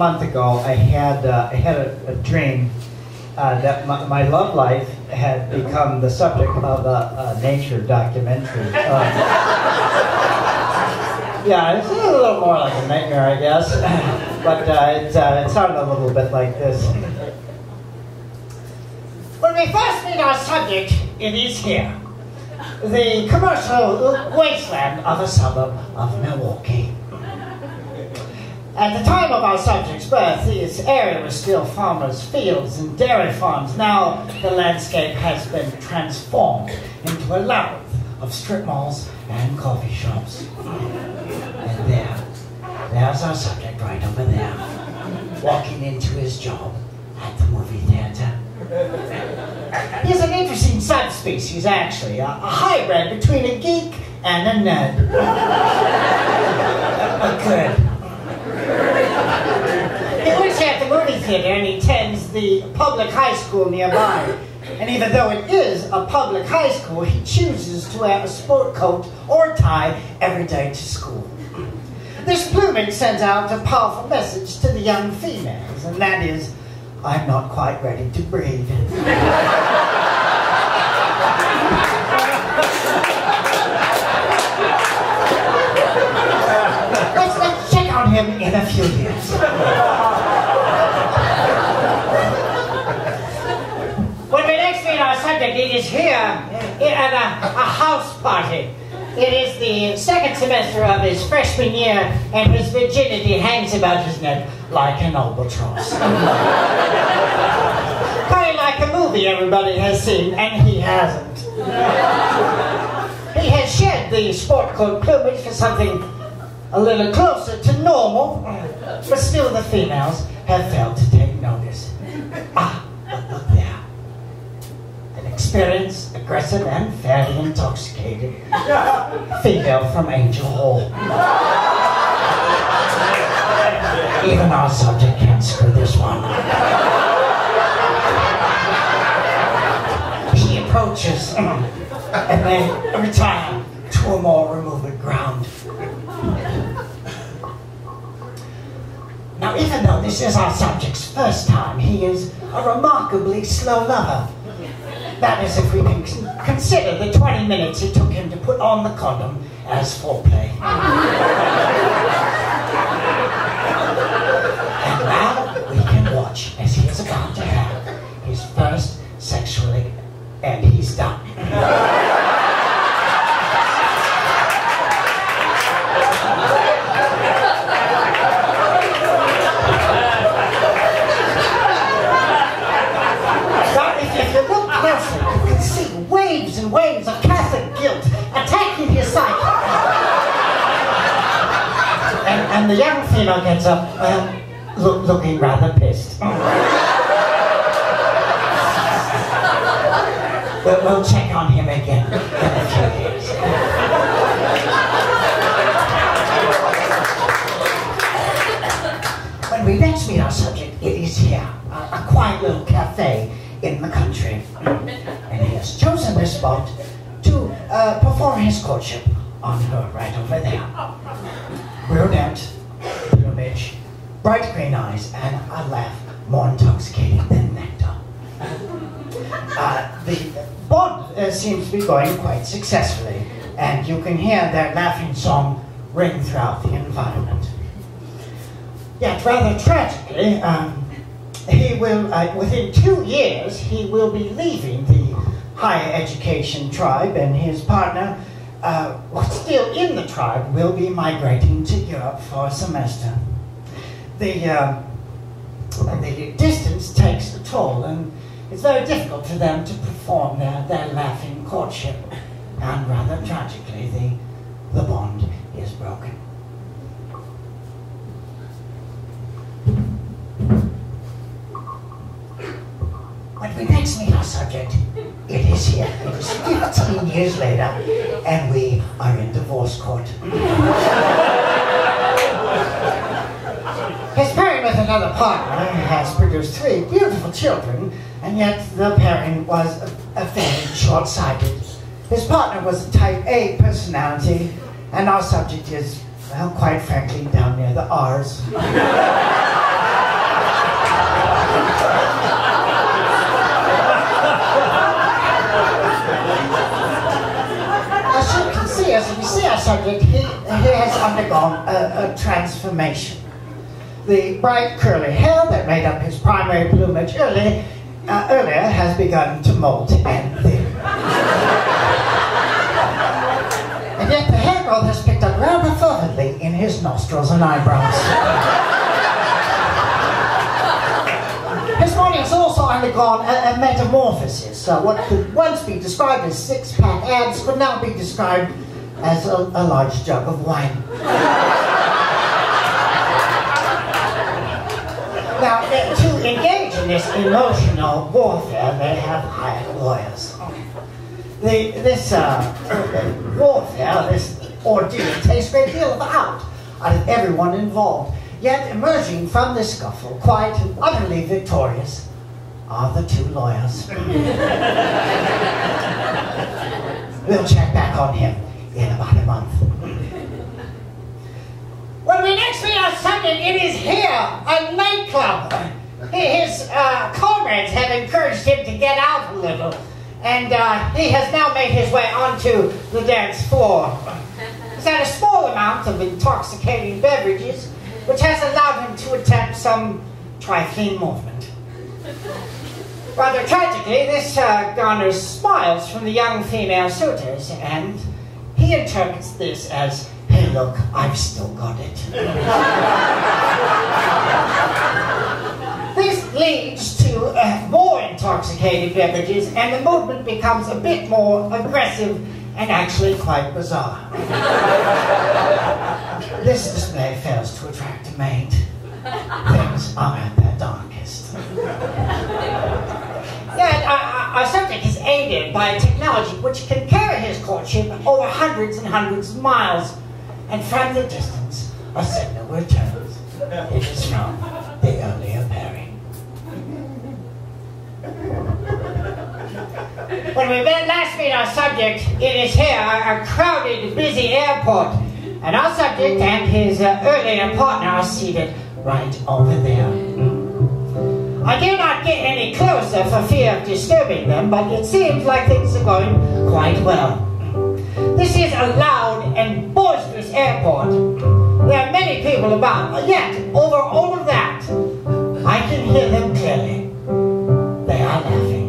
month ago, I had a dream that my love life had become the subject of a nature documentary. Yeah, it's a little more like a nightmare, I guess, but it sounded a little bit like this. When we first meet our subject, it is here, the commercial wasteland of a suburb of Milwaukee. At the time of our subject's birth, this area was still farmers' fields and dairy farms. Now the landscape has been transformed into a labyrinth of strip malls and coffee shops. And there's our subject right over there, walking into his job at the movie theater. He's an interesting subspecies, actually, a hybrid between a geek and a nerd. Good. He works at the movie theater and he attends the public high school nearby. And even though it is a public high school, he chooses to wear a sport coat or tie every day to school. This plumage sends out a powerful message to the young females, and that is, I'm not quite ready to breathe. Let's check on him in a few years. When we next meet our subject, it is here at a house party. It is the second semester of his freshman year, and his virginity hangs about his neck like an albatross. Kind of like a movie everybody has seen, and he hasn't. He has shed the sport coat plumage for something a little closer to normal, but still the females have failed to take notice. Ah, look there. An experienced, aggressive, and fairly intoxicated female from Angel Hall. Even our subject can't screw this one. He approaches, and they retire to a more removed ground. Now, even though this is our subject's first time, he is a remarkably slow lover. That is, if we can consider the 20 minutes it took him to put on the condom as foreplay. And now we can watch as he is about to have his first sexually, and he's done. Waves and waves of Catholic guilt attacking his psyche. And the young female gets up, looking rather pissed. We'll check on him again in a few years. When we next meet our subject, it is here, a quiet little cafe in the country. And he has chosen this spot to perform his courtship on her right over there. Brunette, plumage, bright green eyes, and a laugh more intoxicating than nectar. The bond seems to be going quite successfully, and you can hear their laughing song ring throughout the environment. Yet, rather tragically, he will, within 2 years, he will be leaving the higher education tribe, and his partner, still in the tribe, will be migrating to Europe for a semester. The distance takes a toll, and it's very difficult for them to perform their laughing courtship. And rather tragically, the bond is broken. When we next meet our subject, it is here. It is 15 years later, and we are in divorce court. His pairing with another partner has produced 3 beautiful children, and yet the pairing was very short-sighted. His partner was a type A personality, and our subject is, well, quite frankly, down near the R's. transformation. The bright curly hair that made up his primary plumage earlier has begun to molt and thin. And yet the hair growth has picked up rather fervently in his nostrils and eyebrows. His body has also undergone a metamorphosis. What could once be described as six-pack abs could now be described as a large jug of wine. Now, to engage in this emotional warfare, they have hired lawyers. This warfare, this ordeal, takes a great deal out of everyone involved. Yet, emerging from this scuffle, quite and utterly victorious, are the two lawyers. We'll check back on him in about a month. When we next meet our subject, it is here, a nightclub. His comrades have encouraged him to get out a little, and he has now made his way onto the dance floor. He's had a small amount of intoxicating beverages, which has allowed him to attempt some trifling movement. Rather tragically, this garners smiles from the young female suitors, and he interprets this as, "Hey, look, I've still got it." This leads to more intoxicated beverages, and the movement becomes a bit more aggressive and actually quite bizarre. This display fails to attract a mate. Things are at their darkest. Yet, our subject is aided by a technology which can carry his courtship over hundreds and hundreds of miles. And from the distance, a signal returns. It is from the earlier pairing. When we last meet our subject, it is here, a crowded, busy airport. And our subject and his earlier partner are seated right over there. I dare not get any closer for fear of disturbing them, but it seems like things are going quite well. This is a loud and boisterous airport. There are many people about, yet over all of that, I can hear them clearly. They are laughing.